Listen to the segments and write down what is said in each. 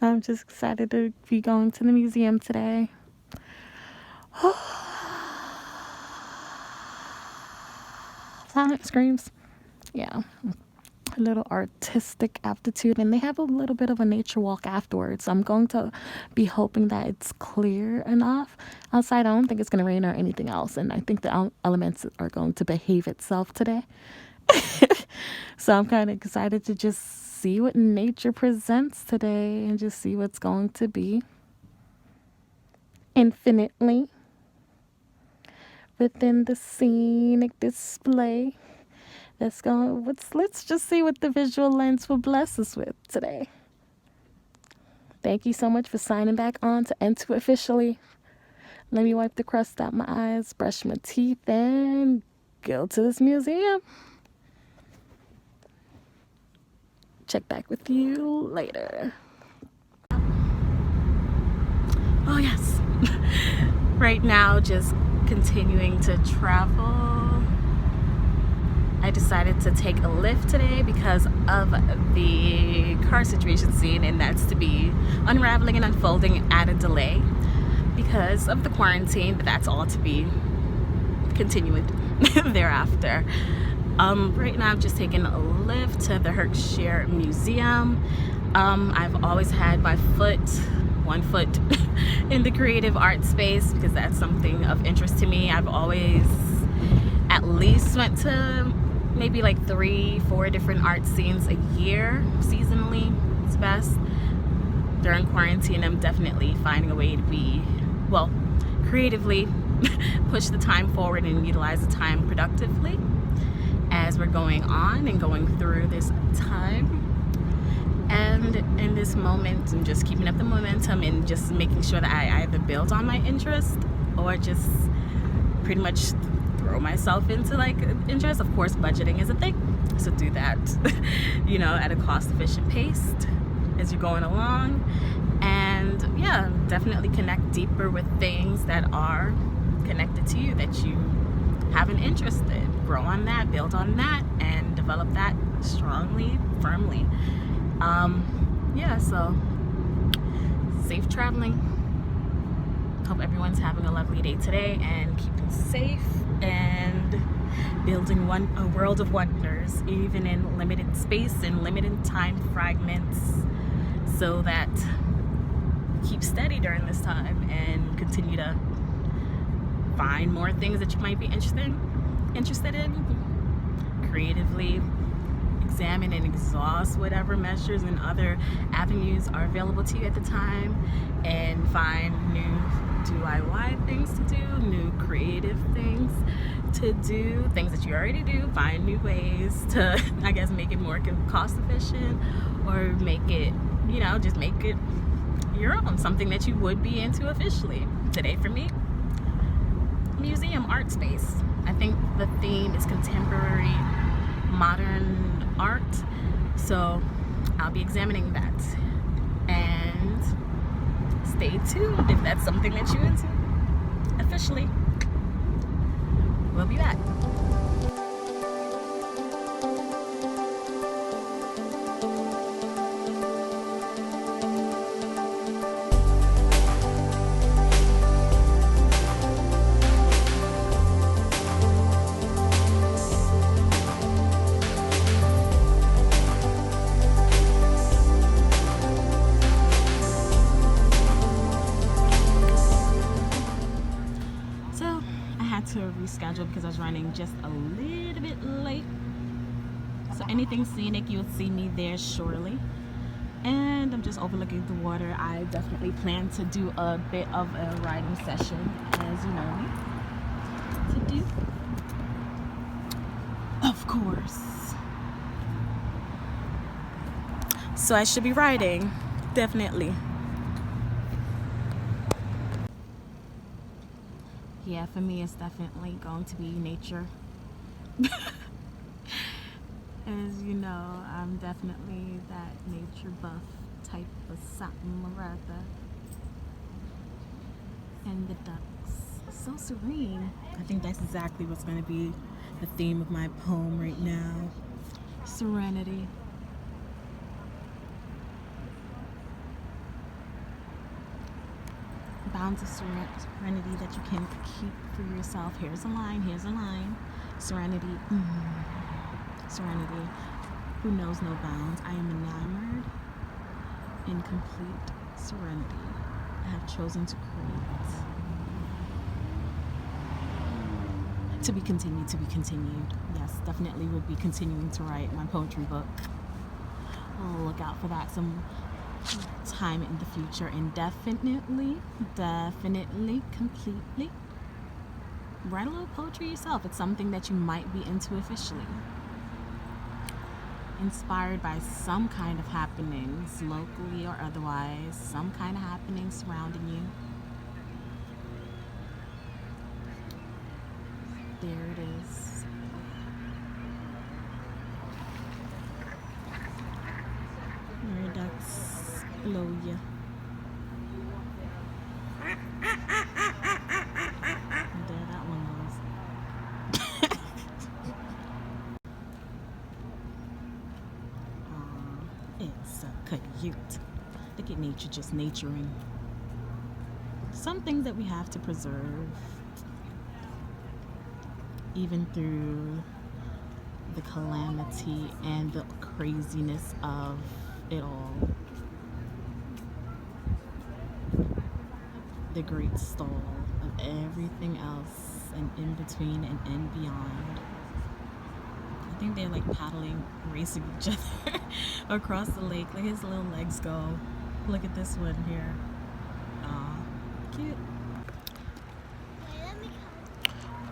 I'm just excited to be going to the museum today. Silent screams. Yeah. A little artistic aptitude, and they have a little bit of a nature walk afterwards. I'm going to be hoping that it's clear enough outside. I don't think it's going to rain or anything else, and I think the elements are going to behave itself today. So I'm kind of excited to just see what nature presents today and just see what's going to be infinitely within the scenic display. Let's just see what the visual lens will bless us with today. Thank you so much for signing back on to N2 officially. Let me wipe the crust out my eyes, brush my teeth, and go to this museum. Check back with you later. Oh yes. Right now, just continuing to travel. I decided to take a Lyft today because of the car situation scene, and that's to be unraveling and unfolding at a delay because of the quarantine, but that's all to be continued thereafter. Right now I'm just taking a Lyft to the Berkshire Museum. I've always had my one foot in the creative art space because that's something of interest to me. I've always at least went to maybe like 3-4 different art scenes a year, seasonally. It's best. During quarantine, I'm definitely finding a way to be, well, creatively push the time forward and utilize the time productively as we're going on and going through this time. And in this moment, I'm just keeping up the momentum and just making sure that I either build on my interest or just pretty much throw myself into like interest. Of course, budgeting is a thing, so do that at a cost-efficient pace as you're going along. And yeah, definitely connect deeper with things that are connected to you, that you have an interest in. Grow on that, build on that, and develop that strongly, firmly. So safe traveling. Hope everyone's having a lovely day today and keeping safe and building a world of wonders, even in limited space and limited time fragments, so that keep steady during this time and continue to find more things that you might be interested in, creatively examine and exhaust whatever measures and other avenues are available to you at the time, and find new DIY things to do, new creative things to do, things that you already do. Find new ways to, I guess, make it more cost efficient, or make it, just make it your own, something that you would be into officially. Today for me, museum art space. I think the theme is contemporary modern art, so I'll be examining that. And stay tuned if that's something that you're into officially. We'll be back. To reschedule because I was running just a little bit late. So anything scenic, you'll see me there shortly. And I'm just overlooking the water. I definitely plan to do a bit of a riding session, as you know me to do. Of course. So I should be riding, definitely. Yeah, for me, it's definitely going to be nature. As you know, I'm definitely that nature buff type of something, Maratha. And the ducks, so serene. I think that's exactly what's going to be the theme of my poem right now. Serenity. bounds of serenity that you can keep for yourself. Here's a line, here's a line. Serenity, serenity. Who knows no bounds? I am enamored in complete serenity. I have chosen to create. To be continued, to be continued. Yes, definitely will be continuing to write my poetry book. I'll look out for that some time in the future, and definitely, completely write a little poetry yourself. It's something that you might be into officially. Inspired by some kind of happenings, locally or otherwise, some kind of happenings surrounding you. There it is. Redux Loya. There that one goes. It's cute. Look at nature just naturing. Some things that we have to preserve, even through the calamity and the craziness of it all. The great stall of everything else and in between and in beyond. I think they're like paddling, racing each other across the lake. Look at his little legs go. Look at this one here. Aw, cute.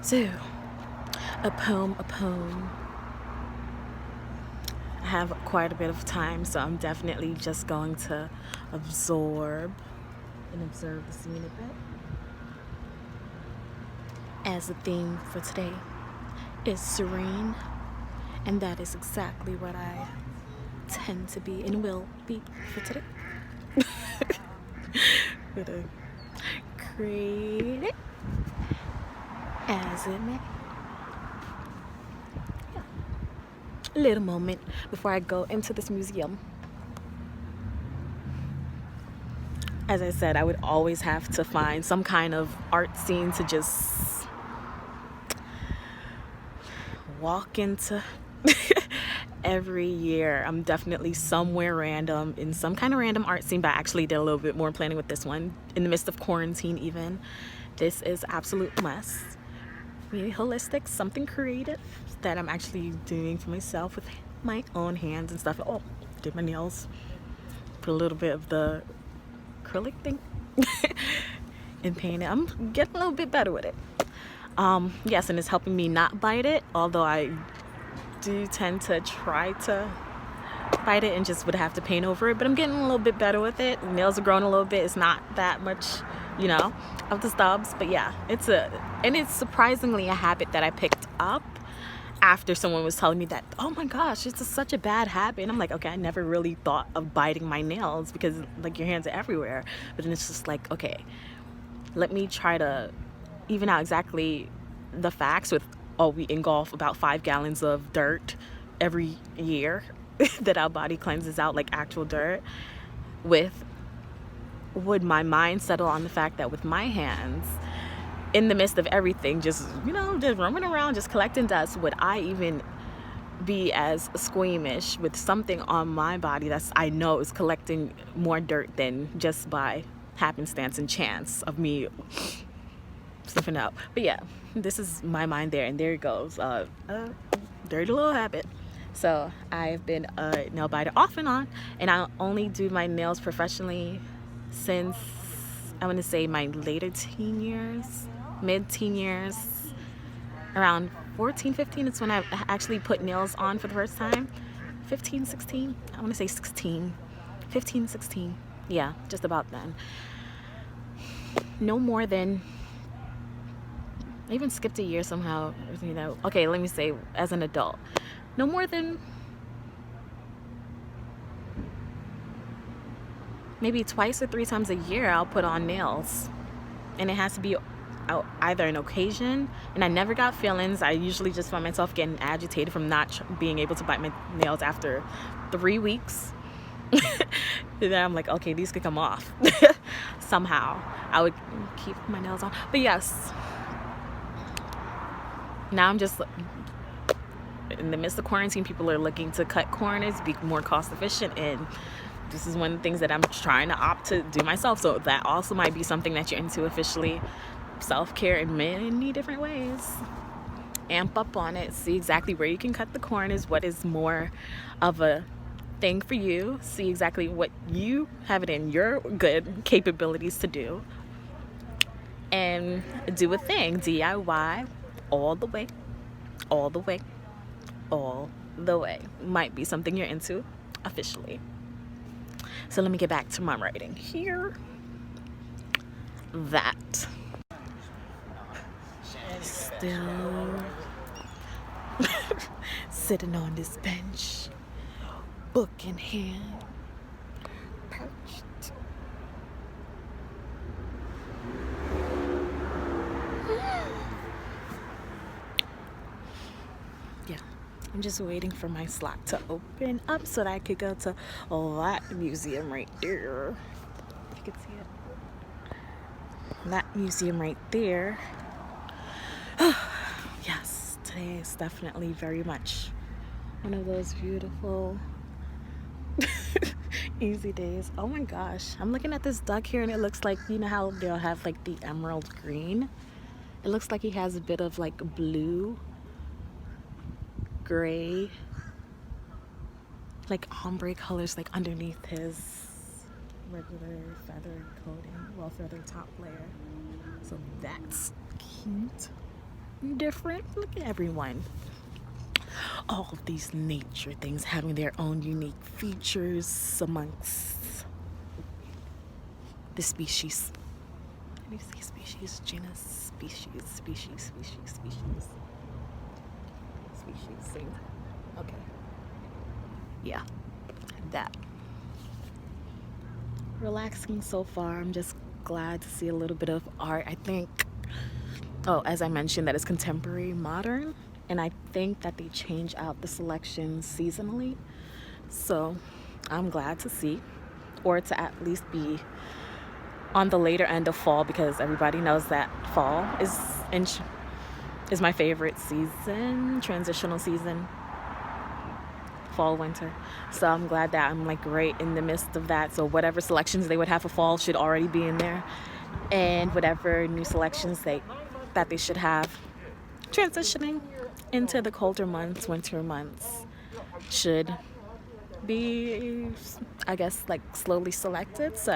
So, a poem. I have quite a bit of time, so I'm definitely just going to absorb and observe the scene a bit. As the theme for today is serene, and that is exactly what I tend to be and will be for today. Gonna create it as it may. Yeah. A little moment before I go into this museum. As I said, I would always have to find some kind of art scene to just walk into. Every year I'm definitely somewhere random in some kind of random art scene, but I actually did a little bit more planning with this one in the midst of quarantine. Even this is absolute must. Really holistic, something creative that I'm actually doing for myself with my own hands and stuff. Oh, did my nails, put a little bit of the acrylic thing and paint it. I'm getting a little bit better with it. Yes, and it's helping me not bite it, although I do tend to try to bite it and just would have to paint over it, but I'm getting a little bit better with it. Nails are growing a little bit. It's not that much, you know, of the stubs, but yeah, it's surprisingly a habit that I picked up after someone was telling me that, oh my gosh, it's such a bad habit. And I'm like, okay, I never really thought of biting my nails because like your hands are everywhere. But then it's just like, okay, let me try to even out exactly the facts with, we engulf about 5 gallons of dirt every year that our body cleanses out, like actual dirt. Would my mind settle on the fact that with my hands, in the midst of everything, just, you know, just roaming around, just collecting dust, would I even be as squeamish with something on my body that's, I know, is collecting more dirt than just by happenstance and chance of me sniffing out? But yeah, this is my mind there, and there it goes. Dirty little habit. So I've been a nail biter off and on, and I only do my nails professionally since, I want to say, my later teen years, mid-teen years. Around 14, 15, it's when I actually put nails on for the first time. 15, 16, I want to say 16. 15, 16, yeah, just about then. No more than, I even skipped a year somehow, you know. Okay, let me say, as an adult, no more than maybe 2 or 3 times a year I'll put on nails, and it has to be either an occasion, and I never got feelings. I usually just find myself getting agitated from not being able to bite my nails after 3 weeks. And then I'm like, okay, these could come off. somehow I would keep my nails on. But yes, now I'm just in the midst of quarantine. People are looking to cut corners, be more cost efficient, and this is one of the things that I'm trying to opt to do myself. So that also might be something that you're into officially. Self-care in many different ways. Amp up on it, see exactly where you can cut the corners, what is more of a thing for you, see exactly what you have it in your good capabilities to do, and do a thing. DIY all the way, all the way, all the way. Might be something you're into officially. So let me get back to my writing here. That still sitting on this bench, book in hand, perched. Yeah, I'm just waiting for my slot to open up so that I could go to that museum right there. You can see it. That museum right there. Yes, today is definitely very much one of those beautiful easy days. Oh my gosh, I'm looking at this duck here and it looks like, you know how they'll have like the emerald green? It looks like he has a bit of like blue, gray, like ombre colors like underneath his regular feather coating, well, feather top layer. So that's cute. Different. Look at everyone. All of these nature things having their own unique features amongst the species. Let me see, species, genus, species. Same. Okay. Yeah, that. Relaxing so far. I'm just glad to see a little bit of art. I think, as I mentioned, that it's contemporary modern, and I think that they change out the selections seasonally. So I'm glad to see, or to at least be on the later end of fall, because everybody knows that fall is my favorite season, transitional season, fall, winter. So I'm glad that I'm like right in the midst of that. So whatever selections they would have for fall should already be in there, and whatever new selections that they should have transitioning into the colder months, winter months, should be, I guess, like slowly selected. So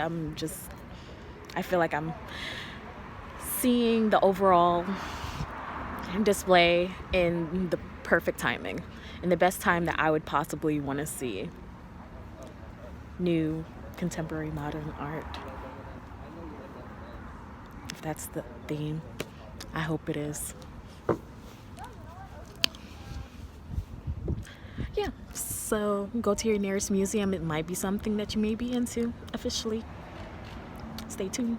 I feel like I'm seeing the overall display in the perfect timing, in the best time that I would possibly want to see new contemporary modern art. If that's the theme, I hope it is. Yeah, so go to your nearest museum. It might be something that you may be into officially. Stay tuned.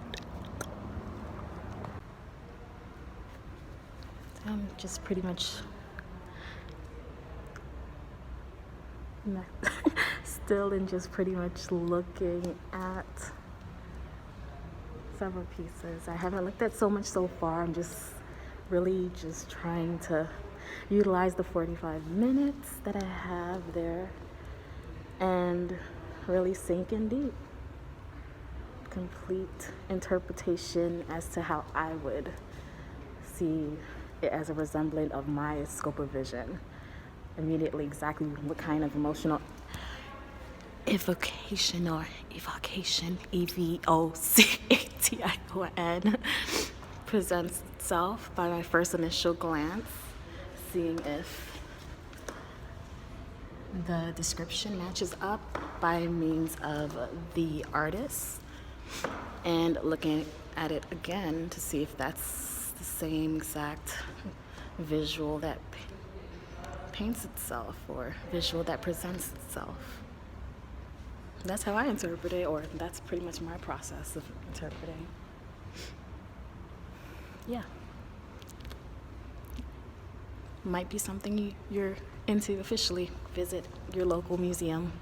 I'm just pretty much still and just pretty much looking at several pieces. I haven't looked at so much so far. I'm just really just trying to utilize the 45 minutes that I have there and really sink in deep. Complete interpretation as to how I would see it as a resemblant of my scope of vision. Immediately exactly what kind of emotional evocation, EVOCATION, presents itself by my first initial glance, seeing if the description matches up by means of the artist, and looking at it again to see if that's the same exact visual that paints itself or visual that presents itself. That's how I interpret it, or that's pretty much my process of interpreting. Yeah. Might be something you're into officially. Visit your local museum.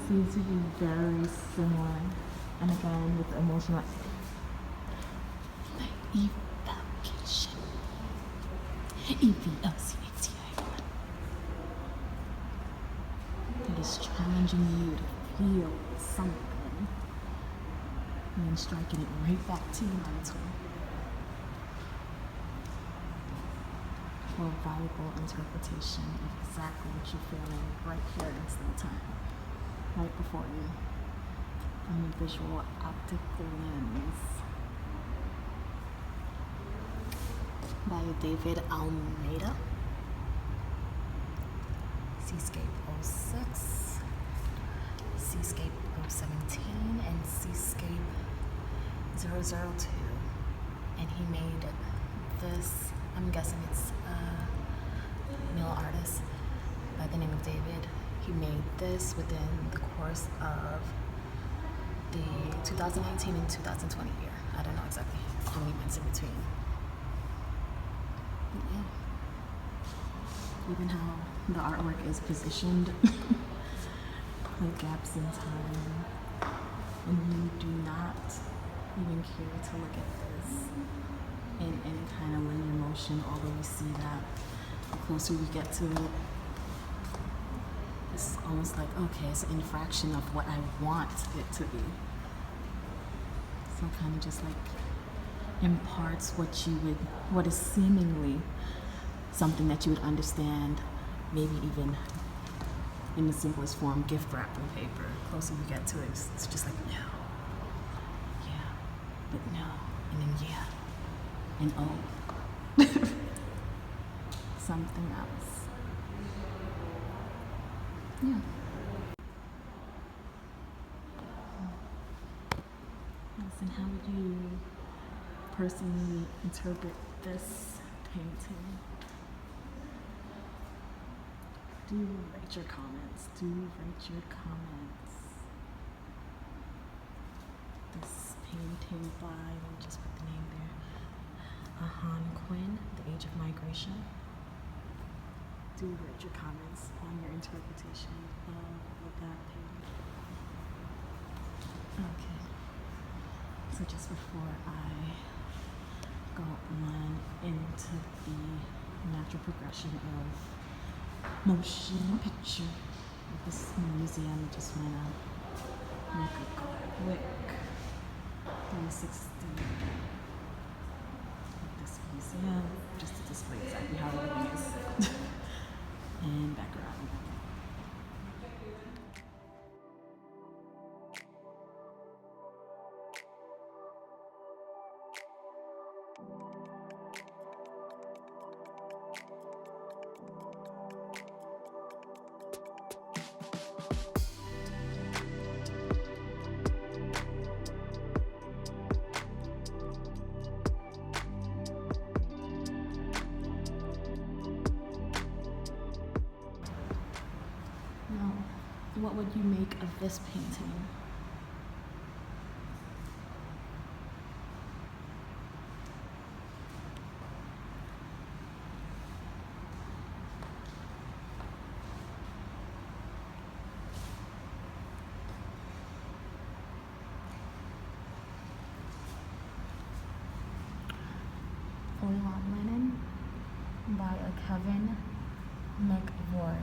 Seems to be very similar. And again, with the emotional evocation. EVOCATI. It is challenging you to feel something and then striking it right back to you mentally for a valuable interpretation of exactly what you're feeling right here instant time, right before you, from your visual optic lens. By David Almeida. Seascape 06, Seascape 017, and Seascape 002. And he made this, I'm guessing it's a male artist by the name of David. He made this within the course of the 2019 and 2020 year. I don't know exactly how many months in between. But yeah. Even how the artwork is positioned, like gaps in time, and you do not even care to look at this in any kind of linear motion, although you see that the closer you get to it, it's almost like, okay, it's an infraction of what I want it to be. So it kind of just like imparts what is seemingly something that you would understand, maybe even in the simplest form, gift wrapping paper. The closer you get to it, it's just like, no, yeah, but no, and then yeah, and oh, something else. Yeah. Yes, and how would you personally interpret this painting? Do rate your comments. Do rate your comments. This painting by, let me just put the name there, Han Quinn, The Age of Migration. Do rate your comments on your interpretation of that painting. Okay. So just before I go on into the natural progression of motion picture of this museum, I just want to make a quick 360 of this museum, just to display exactly how everything is. And back around. Now, what would you make of this painting? Old Linen by a Kevin McAvoy.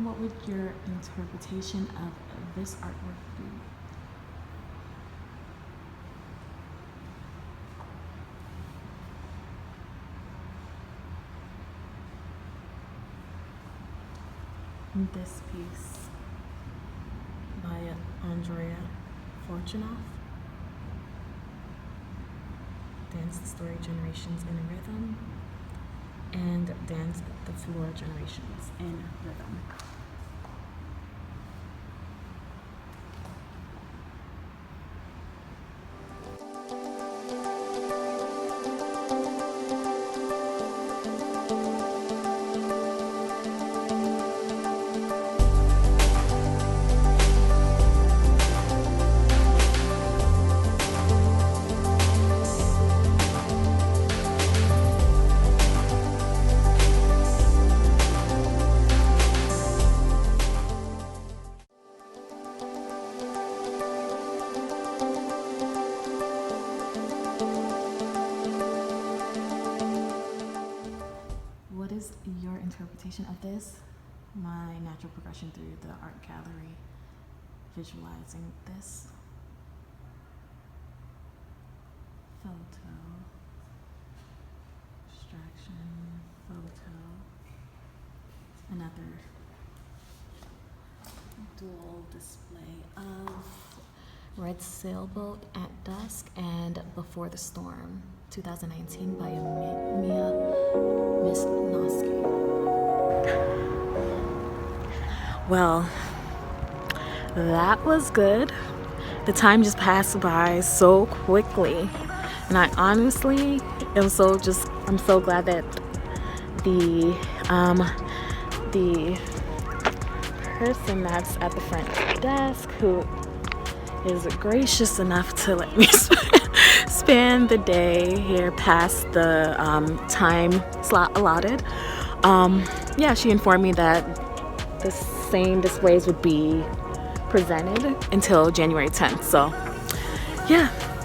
What would your interpretation of this artwork be? This piece. Andrea Fortunoff. Dance the Story Generations in Rhythm. And Dance the Floor Generations in Rhythm. What is your interpretation of this? My natural progression through the art gallery, visualizing this photo, abstraction, photo, another dual display of Red Sailboat at Dusk and Before the Storm, 2019 by Mia Misnowski. Well, that was good. The time just passed by so quickly, and I honestly am I'm so glad that the person that's at the front desk, who is gracious enough to let me spend the day here past the time slot allotted. She informed me that the same displays would be presented until January 10th. So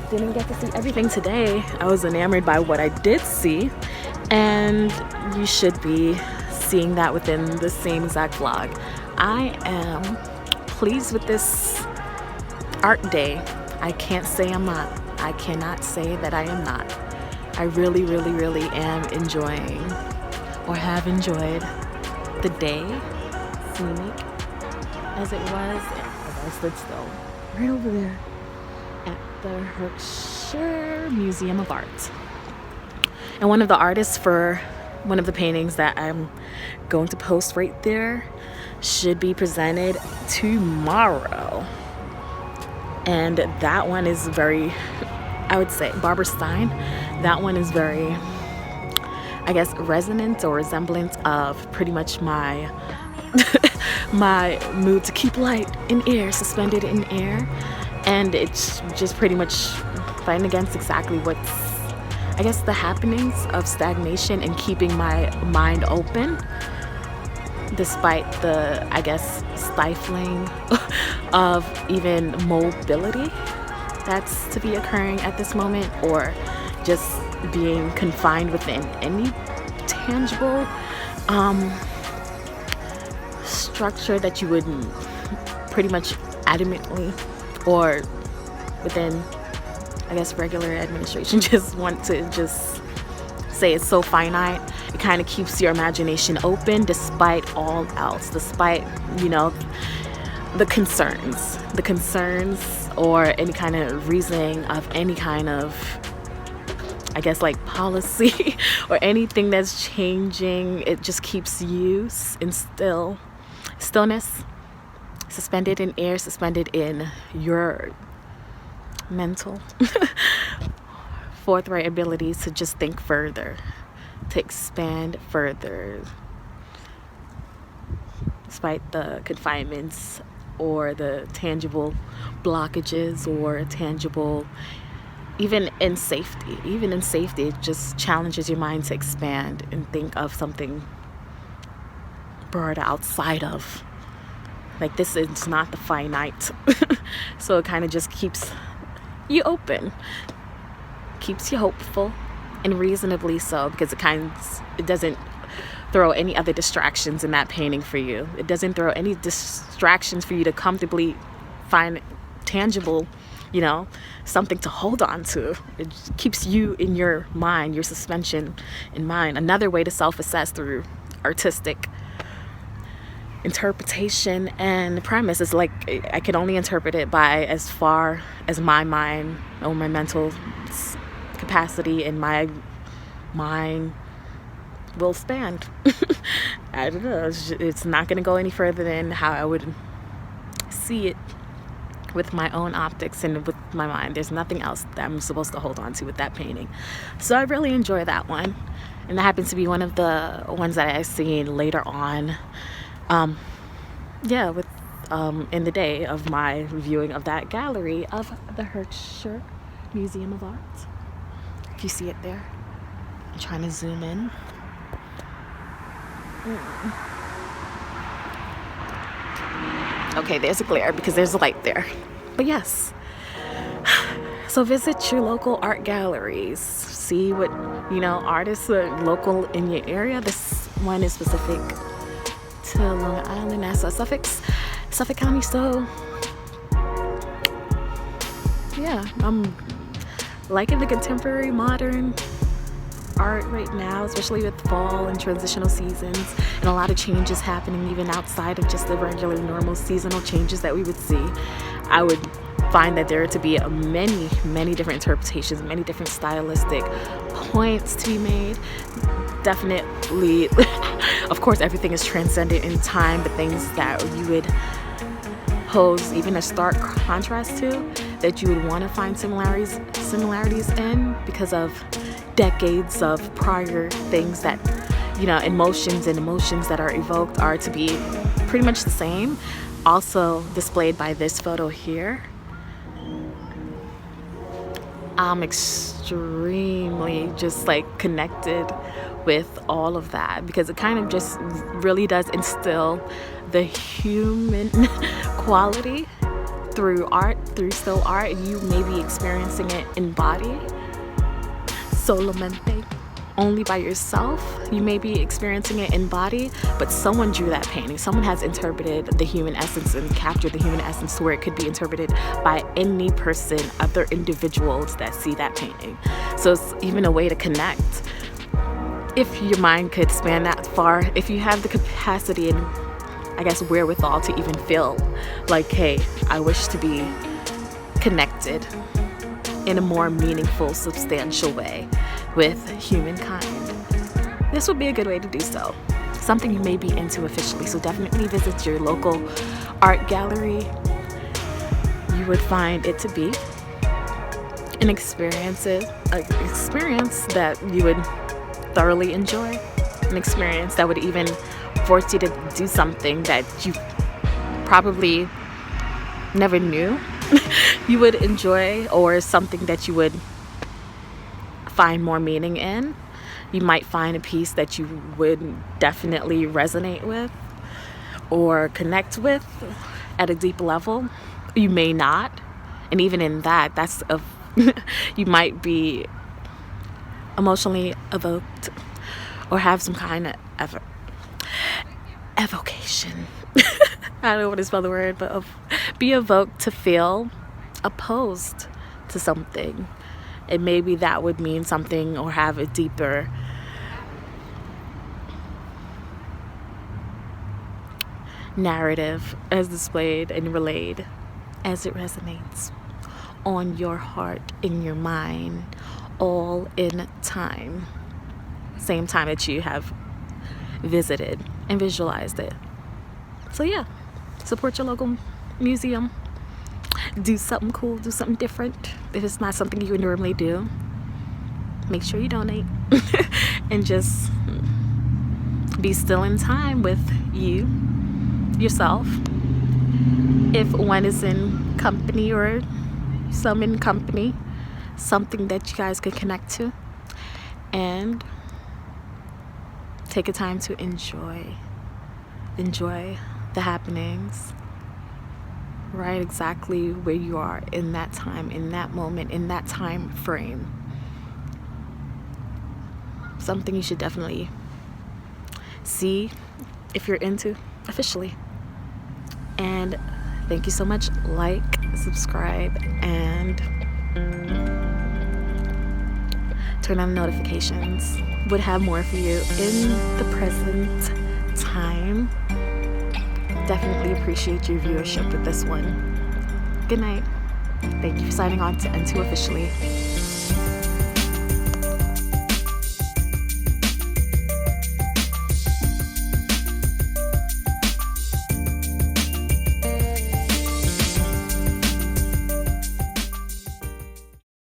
didn't get to see everything today. I was enamored by what I did see, and you should be seeing that within the same exact vlog. I am pleased with this art day. I can't say I'm not. I cannot say that I am not. I really, really, really am enjoying, or have enjoyed, the day, scenic as it was. I stood still right over there at the Heckscher Museum of Art. And one of the artists for one of the paintings that I'm going to post right there should be presented tomorrow. And that one is very, I would say, Barbara Stein, that one is very, I guess, resonant or resemblant of pretty much my my mood to keep light in air, suspended in air. And it's just pretty much fighting against exactly what's, I guess, the happenings of stagnation and keeping my mind open despite the, I guess, stifling of even mobility that's to be occurring at this moment, or just being confined within any tangible structure that you would pretty much adamantly, or within, I guess, regular administration, just want to just say it's so finite. It kind of keeps your imagination open despite all else, despite, the concerns or any kind of reasoning of any kind of, I guess, like policy or anything that's changing. It just keeps you in stillness, suspended in air, suspended in your mental forthright abilities to just think further, to expand further, despite the confinements or the tangible blockages or tangible, even in safety, it just challenges your mind to expand and think of something broader outside of, like, this is not the finite. So it kind of just keeps you open, keeps you hopeful, and reasonably so, because it doesn't throw any other distractions in that painting for you. It doesn't throw any distractions for you to comfortably find tangible, something to hold on to. It keeps you in your mind, your suspension in mind. Another way to self-assess through artistic interpretation and premise. It's like I can only interpret it by as far as my mind or my mental capacity and my mind will stand. I don't know. It's not going to go any further than how I would see it with my own optics and with my mind. There's nothing else that I'm supposed to hold on to with that painting. So I really enjoy that one. And that happens to be one of the ones that I've seen later on. In the day of my viewing of that gallery of the Herscher Museum of Art. If you see it there, I'm trying to zoom in. Okay, there's a glare because there's a light there. But yes, so visit your local art galleries. See what, artists are local in your area. This one is specific to Long Island, Nassau, Suffolk County. So yeah, I'm liking the contemporary modern art right now, especially with fall and transitional seasons and a lot of changes happening even outside of just the regular normal seasonal changes that we would see. I would find that there to be many different interpretations, many different stylistic points to be made. Definitely, of course, everything is transcendent in time, but things that you would pose even a stark contrast to, that you would want to find similarities in because of decades of prior things that, emotions that are evoked are to be pretty much the same. Also displayed by this photo here. I'm extremely just connected with all of that because it kind of just really does instill the human quality through still art. You may be experiencing it in body, solamente, only by yourself. You may be experiencing it in body, but someone drew that painting. Someone has interpreted the human essence and captured the human essence to where it could be interpreted by any person, other individuals that see that painting. So it's even a way to connect. If your mind could span that far, if you have the capacity and wherewithal to even feel like, hey, I wish to be connected in a more meaningful, substantial way with humankind, this would be a good way to do so. Something you may be into officially. So definitely visit your local art gallery. You would find it to be an experience that you would thoroughly enjoy. An experience that would even force you to do something that you probably never knew you would enjoy, or something that you would find more meaning in. You might find a piece that you would definitely resonate with or connect with at a deep level. You may not, and even in that, you might be emotionally evoked or have some kind of evocation. I don't know what to spell the word, but be evoked to feel opposed to something. And maybe that would mean something or have a deeper narrative as displayed and relayed as it resonates on your heart, in your mind, all in time. Same time that you have visited and visualized it. So yeah, support your local museum. Do something cool, do something different. If it's not something you would normally do, make sure you donate and just be still in time with yourself. If one is in company or some in company, something that you guys could connect to, and take a time to enjoy the happenings right exactly where you are in that time, in that moment, in that time frame. Something you should definitely see if you're into officially. And thank you so much. Like, subscribe, and turn on notifications. Would have more for you in the present time. definitely appreciate your viewership with this one. Good night. Thank you for signing on to N2 Officially.